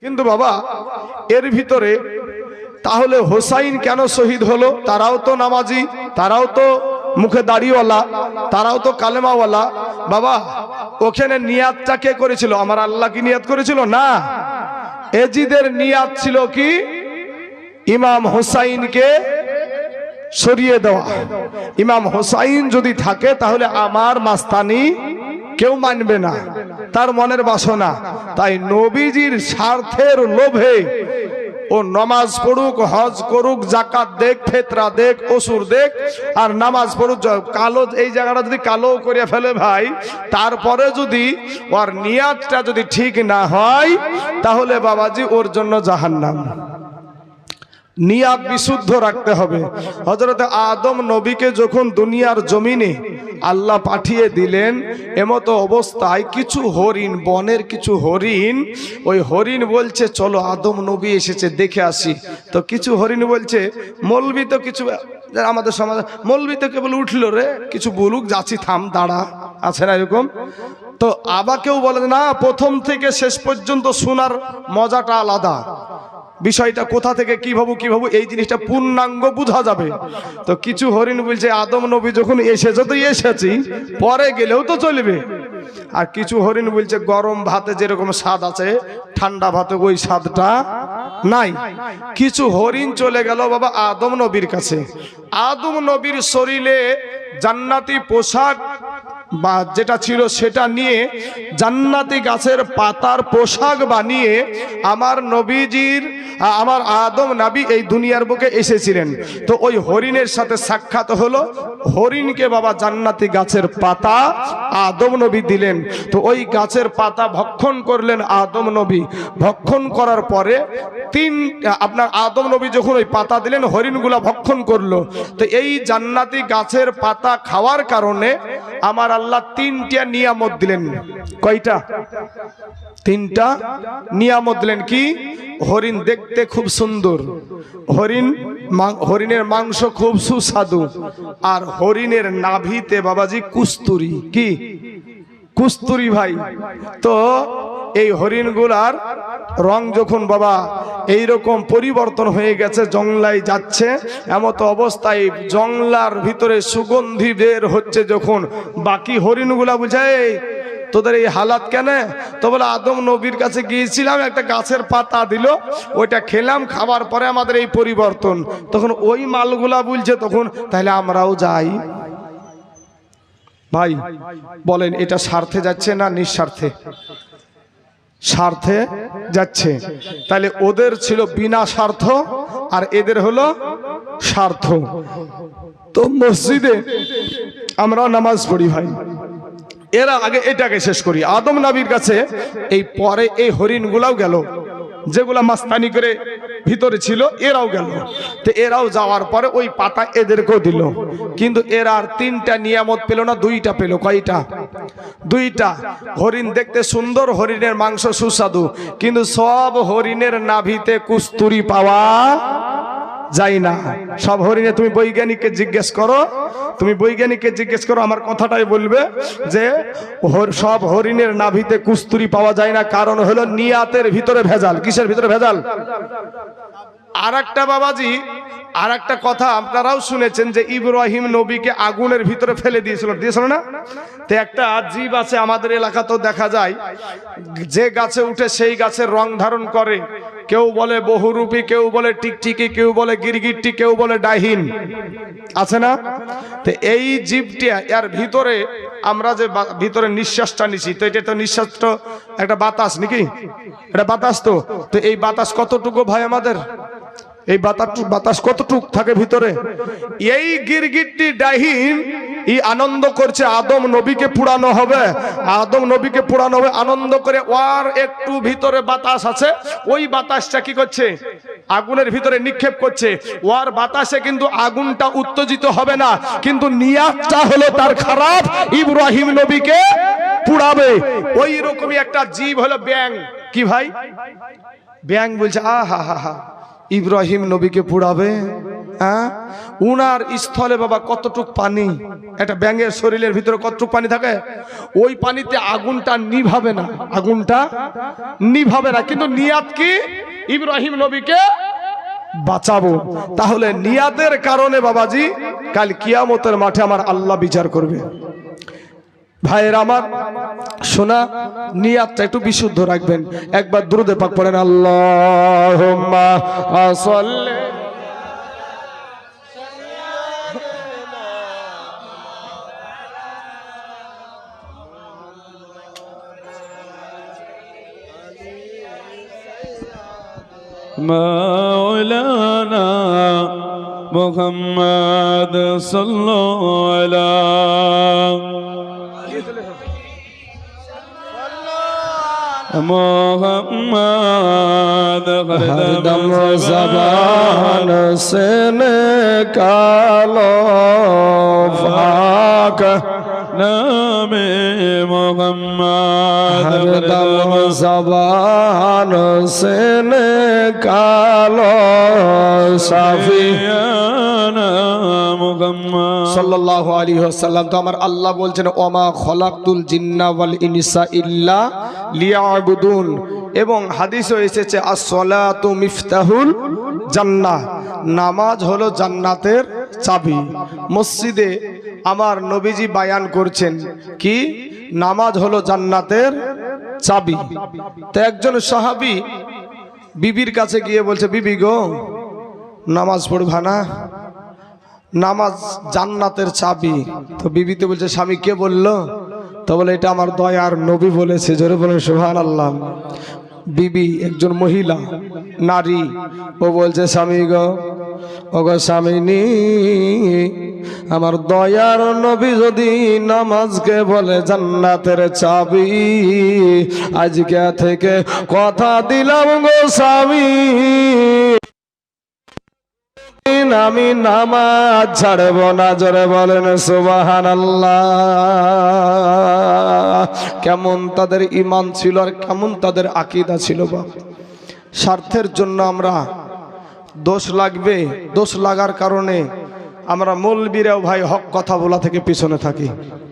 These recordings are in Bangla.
কিন্তু বাবা এর ভিতরে তাহলে হোসাইন কেন শহীদ হলো? তারাও তো নামাজি, তারাও তো মুখে দাড়িওয়ালা, তারাও তো কালেমাওয়ালা। বাবা ওখানে নিয়াতটা কে করেছিল? আমার আল্লাহ কি নিয়াত করেছিল? না, এজিদের নিয়াত ছিল কি ইমাম হোসাইনকে সরিয়ে দেওয়া। ইমাম হোসাইন যদি থাকে তাহলে আমার মাস্তানি কেউ মানবে না, তার মনের বাসনা। তাই নবীজির স্বার্থের লোভে ও নামাজ পড়ুক, হজ করুক, যাকাত দেখ, ফেতরা দেখ, অসুর দেখ, আর নামাজ পড়ুক। কালো এই জায়গাটা যদি কালো করে ফেলে ভাই, তারপরে যদি ওর নিয়াতটা যদি ঠিক না হয় তাহলে বাবাজি ওর জন্য জাহান্নাম। নিয়াত বিশুদ্ধ রাখতে হবে। হযরত আদম নবীকে যখন দুনিয়ার জমিনে আল্লাহ পাঠিয়ে দিলেন, এমতো অবস্থায় কিছু হরিণ, বনের কিছু হরিণ, ওই হরিণ বলছে চলো আদম নবী এসেছে দেখে আসি। তো কিছু হরিণ বলছে মৌলবি তো কিছু আমাদের সমাজ, মৌলবি তো কেবল উঠলো রে, কিছু বলুক, যাচ্ছি, থাম, দাঁড়া, আছে না এরকম? তো আবার কেউ বলে না, প্রথম থেকে শেষ পর্যন্ত শোনার মজাটা আলাদা, বিষয়টা কোথা থেকে কি ভাবু এই জিনিসটা পূর্ণাঙ্গ বোঝা যাবে। তো কিছু হরিণ বলছে আদম নবী যখন এসেছে তো এসেছি, পরে গেলেও তো চলবে। আর কিছু হরিণ বলছে গরম ভাতে যেরকম স্বাদ আছে ঠান্ডা ভাতে ওই স্বাদটা নাই। কিছু হরিণ চলে গেল বাবা আদম নবীর কাছে। আদম নবীর শরীরে জান্নাতি পোশাক বা যেটা ছিল সেটা নিয়ে, জান্নাতি গাছের পাতার পোশাক বানিয়ে আমার নবীজির, আমার আদম নবী এই দুনিয়ার বুকে এসেছিলেন। তো ওই হরিণের সাথে সাক্ষাৎ হলো, হরিণকে বাবা জান্নাতি গাছের পাতা আদম নবী দিলেন। তো ওই গাছের পাতা ভক্ষণ করলেন আদম নবী। ভক্ষণ করার পরে আপনার আদম নবী যখন ওই পাতা দিলেন, হরিণগুলা ভক্ষণ করলো। তো এই জান্নাতি গাছের পাতা খাওয়ার কারণে আমার আল্লাহ তিনটা নিয়ামত দিলেন। কয়টা? তিনটা নিয়ামত দিলেন। কি? হরিণ দেখতে খুব সুন্দর, হরিণের মাংস খুব সুস্বাদু, আর হরিণের নাভিতে বাবাজি কুস্তুরি। কি কুস্তুরি ভাই? তো এই হরিণগুলার রং যখন বাবা এইরকম পরিবর্তন হয়ে গেছে, জংলায় যাচ্ছে, এমত অবস্থায় জংলার ভিতরে সুগন্ধি বের হচ্ছে, যখন বাকি হরিণগুলা বুঝায় তোদের এই হালাত কেন? তো বলে আদম নবীর কাছে গিয়েছিলাম, একটা গাছের পাতা দিল, ওইটা খেলাম, খাবার পরে আমাদের এই পরিবর্তন। তখন ওই মালগুলা বলছে তখন তাহলে আমরাও যাই। ভাই বলেন এটা স্বার্থে যাচ্ছে না নিঃস্বার্থে? স্বার্থে যাচ্ছে। তাহলে ওদের ছিল বিনা স্বার্থ আর এদের হলো স্বার্থ। তো মসজিদে আমরা নামাজ পড়ি ভাই, এরা আগে এটাকে শেষ করি। আদম নবীর কাছে এই পরে এই হরিণগুলাও গেল, যেগুলা মাস্তানি করে ভিতরে ছিল, এরাও গেল। তো এরাও যাওয়ার পরে ওই পাতা এদেরকেও দিল। কিন্তু এরা আর তিনটা নিয়ামত পেল না, দুইটা পেল। কয়টা? দুইটা। হরিণ দেখতে সুন্দর, হরিণের মাংস সুস্বাদু, কিন্তু সব হরিণের নাভিতে কুস্তুরি পাওয়া যায় না। সব হরিণে, তুমি বৈজ্ঞানিককে জিজ্ঞেস করো, তুমি বৈজ্ঞানিককে জিজ্ঞেস করো, আমার কথাটাই বলবে যে সব হরিণের নাভিতে কুস্তুরি পাওয়া যায় না। কারণ হলো নিয়াতের ভিতরে ভেজাল। কিসের ভিতরে ভেজাল? আর একটা বাবাজি, আর একটা কথা আপনারাও শুনেছেন যে ইব্রাহিম নবীকে আগুনের ভিতরে ফেলে দিয়েছিল না? তো একটা জীব আছে আমাদের এলাকাতেও দেখা যায়, যে গাছে উঠে সেই গাছের রং ধারণ করে। কেউ বলে বহুরূপী, কেউ বলে টিকটিকি, কেউ বলে গিরগিট্টি, কেউ বলে ডাহিন, আছে না? তো এই জীবটি এর ভিতরে আমরা যে ভিতরে নিঃশ্বাসটা নিছি, তো এটা তো নিঃশ্বাস তো একটা বাতাস নাকি? এটা বাতাস। তো এই বাতাস কতটুকু ভাই আমাদের? এই বাতাস কতটুক থাকে ভিতরে? এই গিরগিট্টি ডাহিন এই আনন্দ করছে আদম নবীকে পুরানো হবে, আদম নবীকে পুরানো হবে, আনন্দ করে ওর একটু ভিতরে বাতাস আছে, ওই বাতাসটা কি করছে? আগুনের ভিতরে নিক্ষেপ করছে। ওর বাতাসে কিন্তু আগুনটা উত্তেজিত হবে না, কিন্তু নিয়াতটা হলো তার খারাপ, ইব্রাহিম নবীকে পুড়াবে। ওই রকমই একটা জীব হলো ব্যাং। কি ভাই? ব্যাং বলছে আহা হা হা, ইব্রাহিম নবীকে পুড়াবে। হ্যাঁ, উনার স্থলে বাবা কতটুক পানি, একটা ব্যাঙের শরীরের ভিতরে কতটুক পানি থাকে, ওই পানিতে আগুনটা নিভাবে না, আগুনটা নিভাবে না, কিন্তু নিয়াত কি ইব্রাহিম নবীকে বাঁচাবো। তাহলে নিয়াতের কারণে বাবাজি কাল কিয়ামতের মাঠে আমার আল্লাহ বিচার করবে। ভাইয়ের আমার শোনা, নিয়াতটা একটু বিশুদ্ধ রাখবেন। একবার দুরূদে পাক পড়েন, আল্লাহুম্মা সাল্লি مولانا محمد صلى الله محمد हरदम ज़बान से निकालो पाक नाम मोहम्मद, हरदम ज़बान से निकालो साफियाना मोहम्मद सल्लल्लाहु अलैहि वसल्लम। तो हमार अल्लाह बोलছেন ওমা খলাকতুল জিন্না ওয়াল ইনসা ইল্লা লিয়াবুদুন। এবং হাদিসে এসেছে as-সালাতু মিফতাহুল জান্নাহ, নামাজ হলো জান্নাতের চাবি। মসজিদে আমার নবীজি বায়ান করছেন কি নামাজ হলো জান্নাতের চাবি। তো একজন সাহাবী বিবির কাছে গিয়ে বলছে, বিবি গো নামাজ পড়বা না? নামাজ জান্নাতের চাবি। তো বিবিতে বলছে, স্বামী কে বললো? তো বলে এটা আমার দয়ার নবী বলেছে। জোরে বলেন সুবহানাল্লাহ। বিবি একজন মহিলা, নারী, ও বলছে, স্বামী গো, ও গো স্বামিনী, আমার দয়ার নবী যদি নামাজকে বলে জান্নাতের চাবি, আজকে থেকে কথা দিলাম গো স্বামী, আমি নামাজ ছাড়ব না। জোরে বলেন সুবহানাল্লাহ। কেমন তাদের ঈমান ছিল আর কেমন তাদের আকীদা ছিল। বাপ, স্বার্থের জন্য আমরা দোষ লাগবে, দোষ লাগার কারণে আমরা মৌলবীরাও ভাই হক কথা বলা থেকে পিছনে থাকি।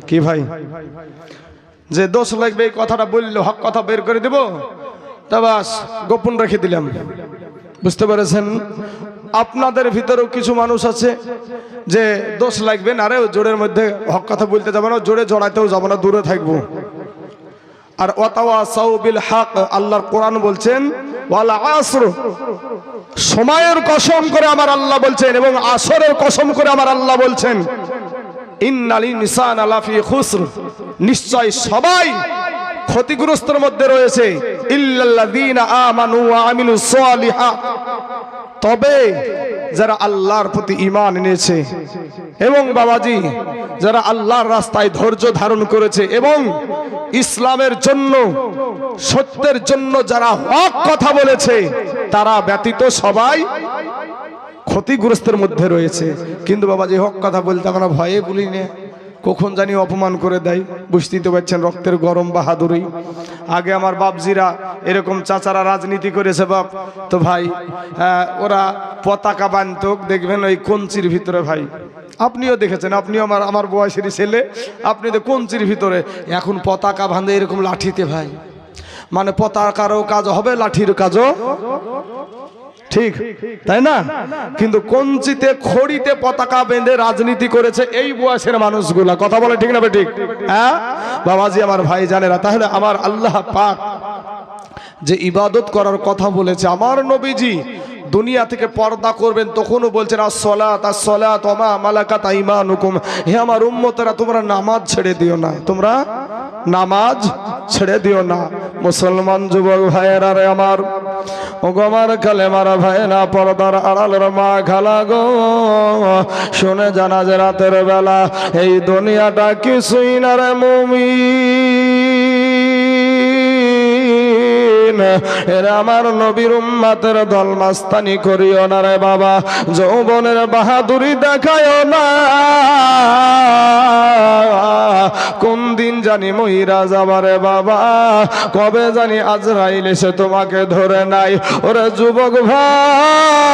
কি ভাই, যে দোষ লাগবে এই কথাটা বললে হক কথা বের করে দেব, তা বাস গোপন রেখে দিলাম। বুঝতে পেরেছেন? আপনাদের ভিতরেও কিছু মানুষ আছে যে দোষ লাগবে না রে, জোরের মধ্যে হক কথা বলতে যাবো না, জোরে জড়াইতেও যাবো না, দূরে থাকবো। আর ওয়াতাওয়াসাউ বিল হক, আল্লাহর কোরআন বলছেন ওয়াল আসর, সময়ের কসম করে আমার আল্লাহ বলছেন, এবং আসরের কসম করে আমার আল্লাহ বলছেন ইন্নাল ইনসানা লাফি খুসর, নিশ্চয় সবাই ক্ষতিগ্রস্তের মধ্যে রয়েছে, ইল্লাল্লাযীনা আমানু ওয়া আমিলুস সালিহাত, তবে যারা আল্লাহর প্রতি ঈমান এনেছে এবং বাবাজি যারা আল্লাহর রাস্তায় ধৈর্য ধারণ করেছে এবং ইসলামের জন্য সত্যের জন্য যারা হক কথা বলেছে, তারা ব্যতীত সবাই ক্ষতিগ্রস্তের মধ্যে রয়েছে। কিন্তু বাবাজি হক কথা বলতে আমরা ভয়ে বলি না, কখন জানি অপমান করে দেয়। বুঝতেই তো পারছেন, রক্তের গরম বাহাদুরি। আগে আমার বাপজিরা এরকম চাচারা রাজনীতি করেছে বাপ, তো ভাই ওরা পতাকা বানতো, দেখবেন ওই কঞ্চির ভিতরে। ভাই আপনিও দেখেছেন, আপনিও আমার বয়সেরই ছেলে, আপনি তো কঞ্চির ভিতরে। এখন পতাকা বাঁধে এরকম লাঠিতে। ভাই মানে পতাকারও কাজ হবে, লাঠির কাজও ঠিক, তাই না? কিন্তু কঞ্চিতে খড়িতে পতাকা বেঁধে রাজনীতি করেছে এই বয়সের মানুষগুলা। কথা বলে ঠিক না বেঠিক? হ্যাঁ বাবাজি, আমার ভাই জানেরা। তাহলে আমার আল্লাহ পাক যে ইবাদত করার কথা বলেছে, আমার নবীজি দুনিয়া থেকে পর্দা করবেন তখনও বলছেন আসসালাত আসসালাত ওয়া মা মালাকাত আইমানুকুম, হে আমার উম্মতেরা তোমরা নামাজ ছেড়ে দিও না, তোমরা নামাজ ছেড়ে দিও না। মুসলমান যুবক ভাইয়েরা রে আমার, ও গো আমার কালেমার ভাইয়েরা, পর্দার আড়ালের মা খালা গো, শুনে জানা যে রাতের বেলা এই দুনিয়াটা কিছুই না রে মুমিন। আলামিন এরা আমার নবীর উম্মতের দল মাস্তানি করিও না রে বাবা, যৌবনের বাহাদুরি দেখায় না, কোন দিন জানি মহিরা যাবারে বাবা, কবে জানি আজরাইল এসে তোমাকে ধরে নাই। ওরে যুবক ভাই,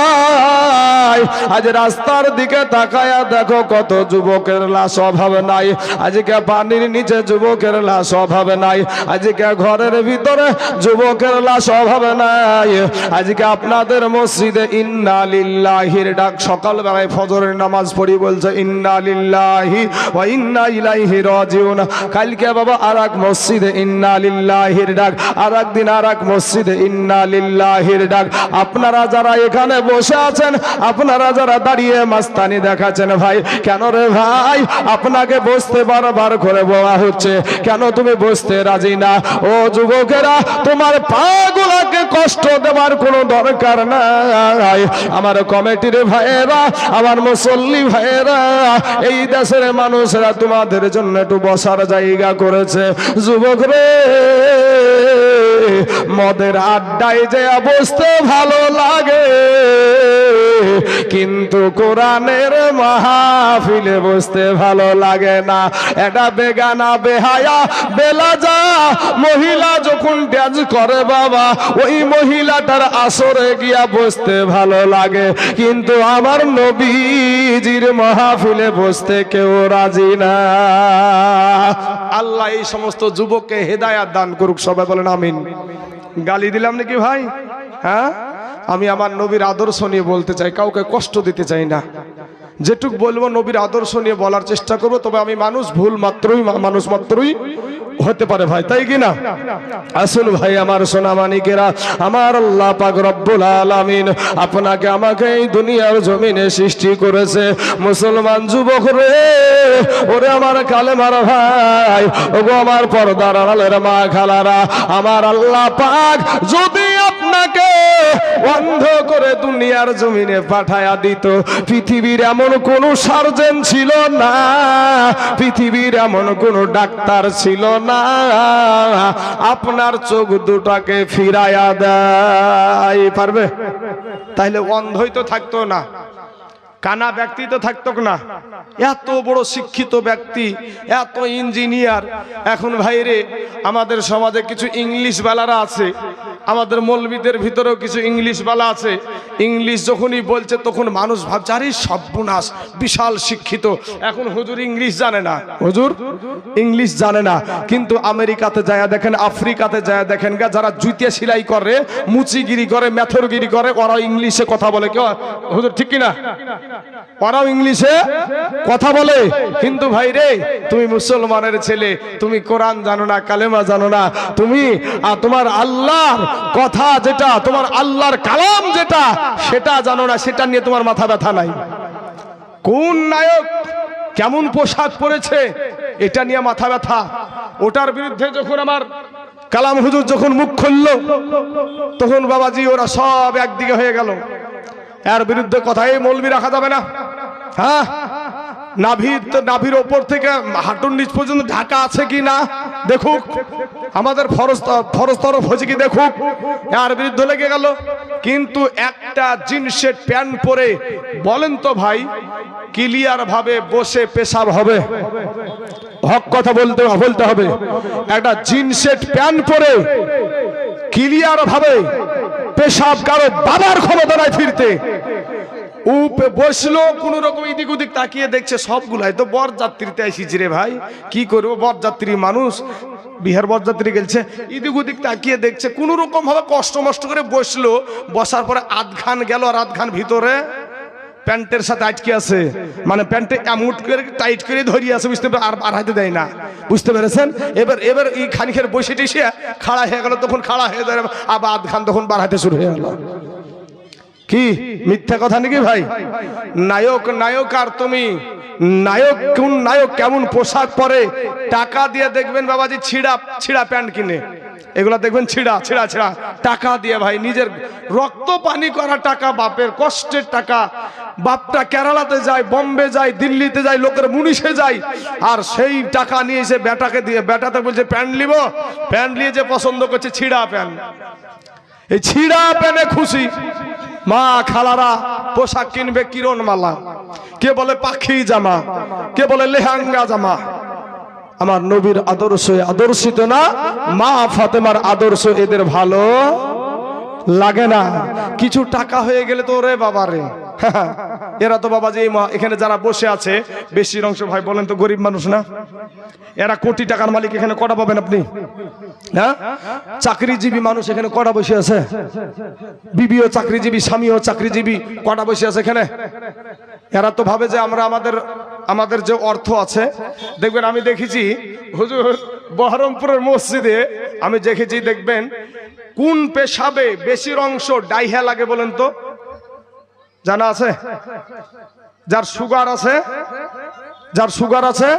আজ রাস্তার দিকে তাকায়া দেখো কত যুবকের লাশ অভাব নাই, আজকে পানির নিচে যুবকের লাশ অভাব নাই, আজকে ঘরের ভিতরে যুবকের লাশ অভাব নাই। আজকে আপনাদের মসজিদে ইন্না লিল্লাহির ডাক, সকালবেলায় ফজরের নামাজ পড়ি বলছে ইন্না লিল্লাহি ওয়া ইন্না ইলাইহি রাজিউন। কালকে বাবা আরেক মসজিদে ইন্না লিল্লাহির ডাক, আরেক দিন আরেক মসজিদে ইন্না লিল্লাহির ডাক। আপনারা যারা এখানে বসে আছেন, আপনারা যারা দাঁড়িয়ে মাস্তানি দেখাচ্ছেন, ভাই কেন রে ভাই আপনাকে বসতে বারবার করে বলা হচ্ছে, কেন তুমি বসতে রাজি না? ও যুবকেরা, তোমার পাগুলোকে কষ্ট দেওয়ার কোনো দরকার নাই। আমার কমিটির ভাইয়েরা, আমার মুসল্লি ভাইয়েরা, এই দেশের মানুষরা তোমাদের জন্য একটু বসার জায়গা করেছে। যুবক রে, মদের আড্ডায় যে বসতে ভালো লাগে, কিন্তু কোরআনের মাহফিলে বসতে ভালো লাগে না। এটা বেগানা বেহায়া বেলাজা মহিলা যখন ডান্স করে বাবা, ওই মহিলাটার আসরে গিয়া বসতে ভালো লাগে, কিন্তু আমার নবীজির মাহফিলে বসতে কেউ রাজি না। আল্লাহ এই সমস্ত যুবককে হেদায়াত দান করুক, সবাই বলেন আমিন। গালি দিলাম নাকি ভাই? হ্যাঁ, আমি আমার নবীর আদর্শ নিয়ে বলতে চাই, কাউকে কষ্ট দিতে চাই না। যেটুক বলবো নবীর আদর্শ নিয়ে বলার চেষ্টা করবো, তবে আমি মানুষ, ভুল মাত্রই মানুষ মাত্রই হতে পারে ভাই, তাই কি না? আসুন ভাই আমার সোনা মানিকেরা, আমার আল্লাহ পাক রব্বুল আলামিন আপনাকে আমাকে এই দুনিয়ার জমিনে সৃষ্টি করেছে। মুসলমান যুবক রে, ওরে আমার কালেমার ভাই, ওগো আমার পর্দার আড়ালের মা খালারা, আমার আল্লাহ পাক যদি আপনাকে বন্ধ করে দুনিয়ার জমিনে পাঠায়া দিত, পৃথিবীর এমন কোন সার্জন ছিল না, পৃথিবীর এমন কোন ডাক্তার ছিল না আপনার চোখ দুটাকে ফিরাইয়া দেয়, পারবে? তাইলে অন্ধই তো থাকতো না, কানা ব্যক্তি তো থাকতো না। এত বড় শিক্ষিত ব্যক্তি, এত ইঞ্জিনিয়ার। এখন ভাইরে, আমাদের সমাজে কিছু ইংলিশ বালারা আছে, আমাদের মৌলবীদের ভিতরেও কিছু ইংলিশ বালা আছে। ইংলিশ যখনই বলছে তখন মানুষ ভাবছে আরে সর্বনাশ, বিশাল শিক্ষিত। এখন হুজুর ইংলিশ জানে না, হুজুর ইংলিশ জানে না, কিন্তু আমেরিকাতে যায় দেখেন, আফ্রিকাতে যায় দেখেন, যারা জুতিয়া সেলাই করে, মুচিগিরি করে, মেথরগিরি করে, ওরা ইংলিশে কথা বলে। কেউ হুজুর ঠিক কিনা? ওরাও ইংলিশে কথা বলে। কিন্তু ভাই রে, তুমি মুসলমানের ছেলে, তুমি কোরআন জানো না, কালেমা জানো না, তুমি তোমার আল্লাহর কথা যেটা, তোমার আল্লাহর কালাম যেটা, সেটা জানো না, সেটা নিয়ে তোমার মাথা ব্যথা নাই। কোন নায়ক কেমন পোশাক পরেছে এটা নিয়ে মাথা ব্যথা। ওটার বিরুদ্ধে যখন আমার কালাম হুজুর যখন মুখ খুললো, তখন বাবাজি ওরা সব একদিকে হয়ে গেল। এর বিরুদ্ধে কথাই মৌলবি রাখা যাবে না। হ্যাঁ, নাভির ওপর থেকে হাঁটুর নিচ পর্যন্ত ঢাকা আছে কি না দেখুক, আমাদের ফরজ তরফ হয়েছে কি দেখুক, এর বিরুদ্ধে লেগে গেল। কিন্তু একটা জিন্সের প্যান্ট পরে বলেন তো ভাই, ক্লিয়ার ভাবে বসে পেশাব হবে? হক কথা বলতে হবে। একটা জিন্সের প্যান্ট পরে ক্লিয়ার ভাবে পেশাব কারো বাবার ক্ষমতা নাই ফিরতে। বসলো কোন রকম এদিক ওদিক তাকিয়ে দেখছে, সবগুলাই তো বরযাত্রীতে এসেছি রে ভাই, কি করবো, বরযাত্রী মানুষ, বিহার বরযাত্রী গেছে, এদিক ওদিক তাকিয়ে দেখছে, কোন রকম ভাবে কষ্ট মষ্ট করে বসলো। বসার পরে আধখান গেল, আর আধখান ভিতরে প্যান্টের সাথে আটকে আছে, মানে প্যান্টে এমন করে টাইট করে ধরিয়ে আছে, বুঝতে পারে, আর হাতে দেয় না, বুঝতে পেরেছেন? এবার এই খানিকের বসে টেসে খাড়া হয়ে গেল, তখন খাড়া হয়ে যায়, আবার আধখান তখন বার হাতে শুরু হয়ে গেল। কি মিথ্যা কথা নাকি ভাই? নায়ক আর তুমি নায়ক, কোন নায়ক কেমন পোশাক পরে, টাকা দিয়ে দেখবেন বাবাজি ছিঁড়া প্যান্ট কিনে, এগুলা দেখবেন ছিঁড়া টাকা দিয়ে, ভাই নিজের রক্ত পানি করা টাকা, বাপের কষ্টের টাকা। বাপটা কেরালাতে যায়, বম্বে যায়, দিল্লিতে যায়, লোকের মুনিশে যায়, আর সেই টাকা নিয়ে এসে বেটাকে দিয়ে, বেটাতে বলছে প্যান্ট নিব, প্যান্ট নিয়ে যে পছন্দ করছে ছিঁড়া প্যান্ট। এই ছিঁড়া প্যানে খুশি। মা খালারা পোশাক কিনবে কিরণ মালা, কে বলে পাখি জামা, কে বলে লেহেঙ্গা জামা। আমার নবীর আদর্শ আদর্শিত না, মা ফাতেমার আদর্শ এদের ভালো লাগে না। কিছু টাকা হয়ে গেলে তো রে বাবা রে, এরা তো বাবা যে এখানে যারা বসে আছে বেশির অংশ ভাই বলেন তো গরিব মানুষ না? এরা কোটি টাকার মালিক, এখানে কটা পাবেন আপনি? হ্যাঁ, চাকরিজীবী মানুষ এখানে কটা বসে আছে? বিবিও চাকরিজীবী, স্বামীও চাকরিজীবী, কটা বসে আছে এখানে? এরা তো ভাবে যে আমরা আমাদের যে অর্থ আছে, দেখবেন আমি দেখেছি হুজুর বহরমপুরের মসজিদে আমি দেখেছি, দেখবেন কোন পেশাবে বেশির অংশ ডাইহা লাগে বলেন তো? জানা আছে? যার সুগার আছে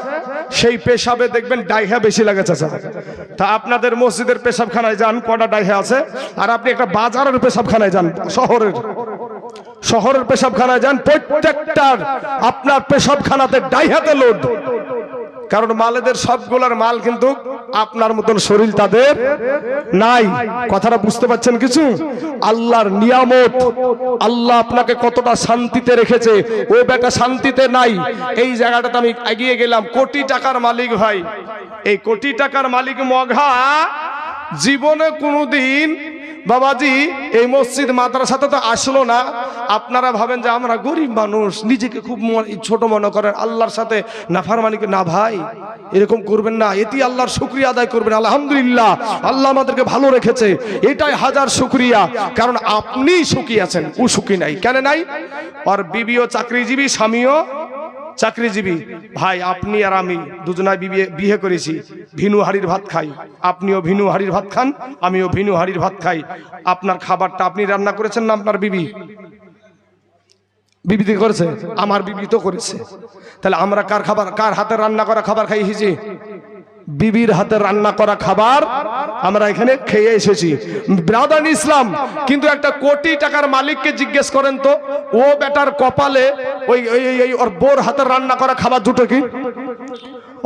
সেই পেশাবে দেখবেন ডাইহা বেশি লাগে চাচা। তা আপনাদের মসজিদের পেশাবখানায় যান, কটা ডাইহা আছে? আর আপনি একটা বাজারের পেশাবখানায় যান, শহরের পেশাবখানায় যান, প্রত্যেকটার আপনার পেশাবখানাতে ডাইহাতে লোড। কারণ মালেদের সবগুলার মাল কিন্তু আপনার মতন শরীর তাদের নাই। কথাটা বুঝতে পারছেন কিছু? আল্লাহর নিয়ামত, আল্লাহ আপনাকে কতটা শান্তিতে রেখেছে, ও বেটা শান্তিতে নাই। এই জায়গাটাতে আমি এগিয়ে গেলাম, কোটি টাকার মালিক ভাই, এই কোটি টাকার মালিক মঘা জীবনে কোনোদিন বাবাজি এই মসজিদ মাদ্রাসাতে তো আসলো না। আপনারা ভাবেন যে আমরা গরিব মানুষ, নিজেকে খুব ছোট মনে করেন, আল্লাহর সাথে নাফরমানিকে না ভাই, এরকম করবেন না। এটি আল্লাহর শুকরিয়া আদায় করবেন, আলহামদুলিল্লাহ আল্লাহ আমাদেরকে ভালো রেখেছে, এটাই হাজার শুকরিয়া। কারণ আপনি সুখী আছেন, ও সুখী নাই। কেন নাই? আর বিবিও চাকরিজীবী, স্বামীও চাকরিজীবী। ভাই আপনি আর আমি দুজনায় বিয়ে করেছি, ভিনু হাড়ির ভাত খাই। আপনিও ভিনু হাড়ির ভাত খান, আমিও ভিনু হাড়ির ভাত খাই। আপনার খাবারটা আপনি রান্না করেছেন না আপনার বিবি করেছে? আমার বিবি তো করেছে। তাহলে আমরা কার হাতে রান্না করা খাবার খাই এসেছি? বিবির হাতে রান্না করা খাবার আমরা এখানে খেয়ে এসেছি। ব্রাদার ইসলাম, কিন্তু একটা কোটি টাকার মালিককে জিজ্ঞেস করেন তো, ও বেটার কপালে ওর বোর হাতের রান্না করা খাবার জুটে কি?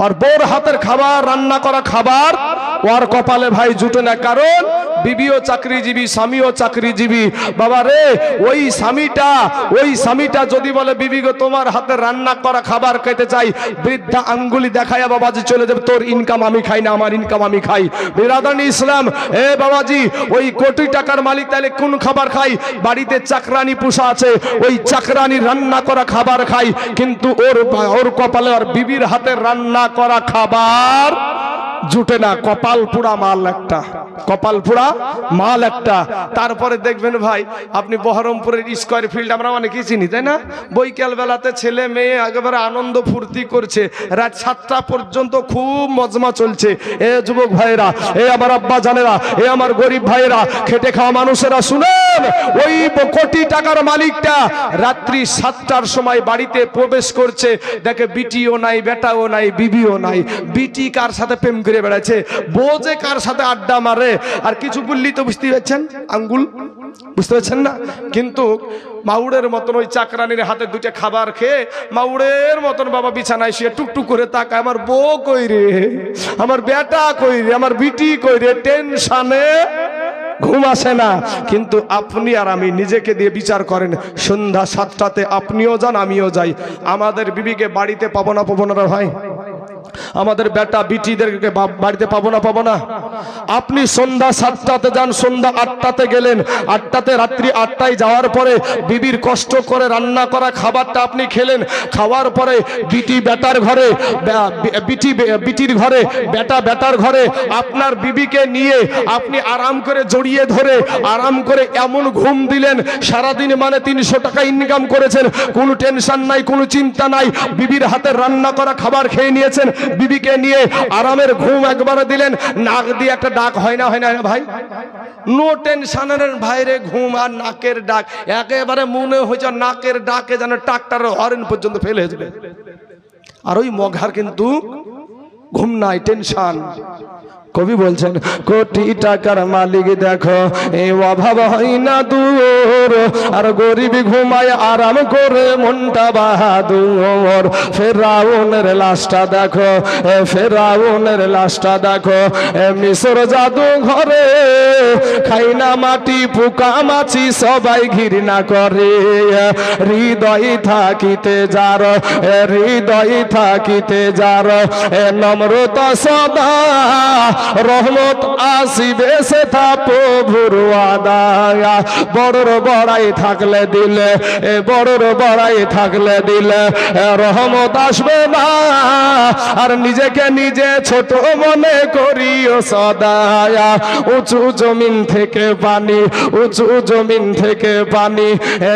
আর বোর হাতের খাবার, রান্না করা খাবার ওর কপালে ভাই জুটে না। কারণ বিবিও চাকরিজীবী, স্বামীও চাকরিজীবী। বাবা রে, ওই স্বামীটা যদি বলে বিবি গো তোমার হাতে রান্না করা খাবার খেতে চাই, বৃদ্ধা আঙ্গুলি দেখায় বাবাজি চলে যাবে, তোর ইনকাম আমি খাই না, আমার ইনকাম আমি খাই। বিরাদান ইসলাম, এ বাবাজি ওই কোটি টাকার মালিক তাহলে কোন খাবার খাই? বাড়িতে চাকরানি পোষা আছে, ওই চাকরানি রান্না করা খাবার খাই, কিন্তু ওর কপালে আর বিবির হাতে রান্না করা খাবার জুটে না। কপাল পুরা মাল একটা, কপাল পুরা মাল একটা। তারপরে দেখবেন ভাই আপনি বহরমপুরের স্কয়ার ফিল্ড আমরা অনেকেই চিনি, তাই না? বৈকাল বেলাতে ছেলে মেয়ে একেবারে আনন্দ ফুর্তি করছে, রাত 7টা পর্যন্ত খুব মজমা চলছে। এ যুবক ভাইয়েরা, এ আমার আব্বা জানেরা, এ আমার গরিব ভাইয়েরা, খেটে খাওয়া মানুষেরা শুনেন, ওই কোটি টাকার মালিকটা রাত্রি 7টার সময় বাড়িতে প্রবেশ করছে, দেখে বিটিও নাই, বেটাও নাই, বিবিও নাই। বিটি কার সাথে প্রেম করে বেড়াচ্ছে, বউ যে কার সাথে আড্ডা মারে। আর কিছু বললি তো বুঝতে পারছেন, আঙ্গুল বুঝতে পারছেন না? কিন্তু মাউড়ের মতন ওই চাকরানির হাতে দুইটা খাবার খেয়ে মাউড়ের মতন বাবা বিছানায় শুয়ে টুকটুক করে তাকায়, আমার বউ কই রে, আমার বেটা কই রে, আমার বিটি কই রে। টেনশনে ঘুম আসে না। কিন্তু আপনি আর আমি নিজেকে দিয়ে বিচার করেন, সন্ধ্যা 7টাতে আপনিও যান, আমিও যাই, আমাদের বিবিকে বাড়িতে পাবো না রে ভাই? আমাদের বেটা বিটিদেরকে বাড়িতে পাবো না? আপনি সন্ধ্যা 7টাতে যান, সন্ধ্যা 8টাতে গেলেন, 8টাতে রাত্রি 8টায় যাওয়ার পরে বিবির কষ্ট করে রান্না করা খাবারটা আপনি খেলেন। খাওয়ার পরে বিটি বেটার ঘরে, বিটির ঘরে, বেটার ঘরে আপনার বিবিকে নিয়ে আপনি আরাম করে জড়িয়ে ধরে আরাম করে এমন ঘুম দিলেন, সারাদিন মানে 300 টাকা ইনকাম করেছেন, কোনো টেনশন নাই, কোনো চিন্তা নাই। বিবির হাতে রান্না করা খাবার খেয়ে নিয়েছেন, বিবিকে নিয়ে আরামের ঘুম একবারে দিলেন। নাক দিয়ে একটা ডাক হয় না ভাই? নো টেনশনের ভাইরে ঘুম আর নাকের ডাক একেবারে মনে হয়েছে নাকের ডাকে যেন ট্রাক্টরের হর্ন পর্যন্ত ফেলে যাবে। আর ওই মঘার কিন্তু ঘুম নাই, টেনশন। কবি বলছেন কোটি টাকার মালিক দেখো এই অভাব হয় না দূর, আর গরিব ঘুমায় আরাম করে মনটা বাহাদুর। ফেরাউনের লাশটা দেখো, ফেরাউনের লাশটা দেখো, মিশর জাদু ঘরে খাই না মাটি পোকা মাছি সবাই ঘৃণা করে। হৃদয় থাকিতে যার, হৃদয় থাকিতে যার নম্রতা সদা, রহমত আসিবে সে থা প্রভুর আদায়া। বড়র বড়াই থাকলে দিলে, বড়র বড়াই থাকলে দিলে রহমত আসবে না, আর নিজেকে নিজে ছোট মনে করিও সদায়া। উঁচু জমিন থেকে পানি, উঁচু জমিন থেকে পানি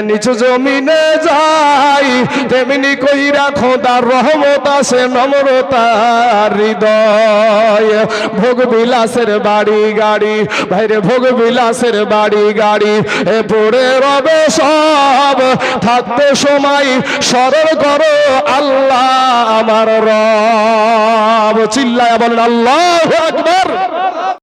নিচু জমিনে যাই, তেমনি কইরা খোদার রহমত আসে নম্রতার হৃদয়। ভোগ বিলাসের বাড়ি গাড়ি ভাইরে, ভোগ বিলাসের বাড়ি গাড়ি পড়ে রবে সব, থাকতে সময় স্মরণ করো আল্লাহ আমার রব। চিল্লায়া বলেন আল্লাহু আকবার।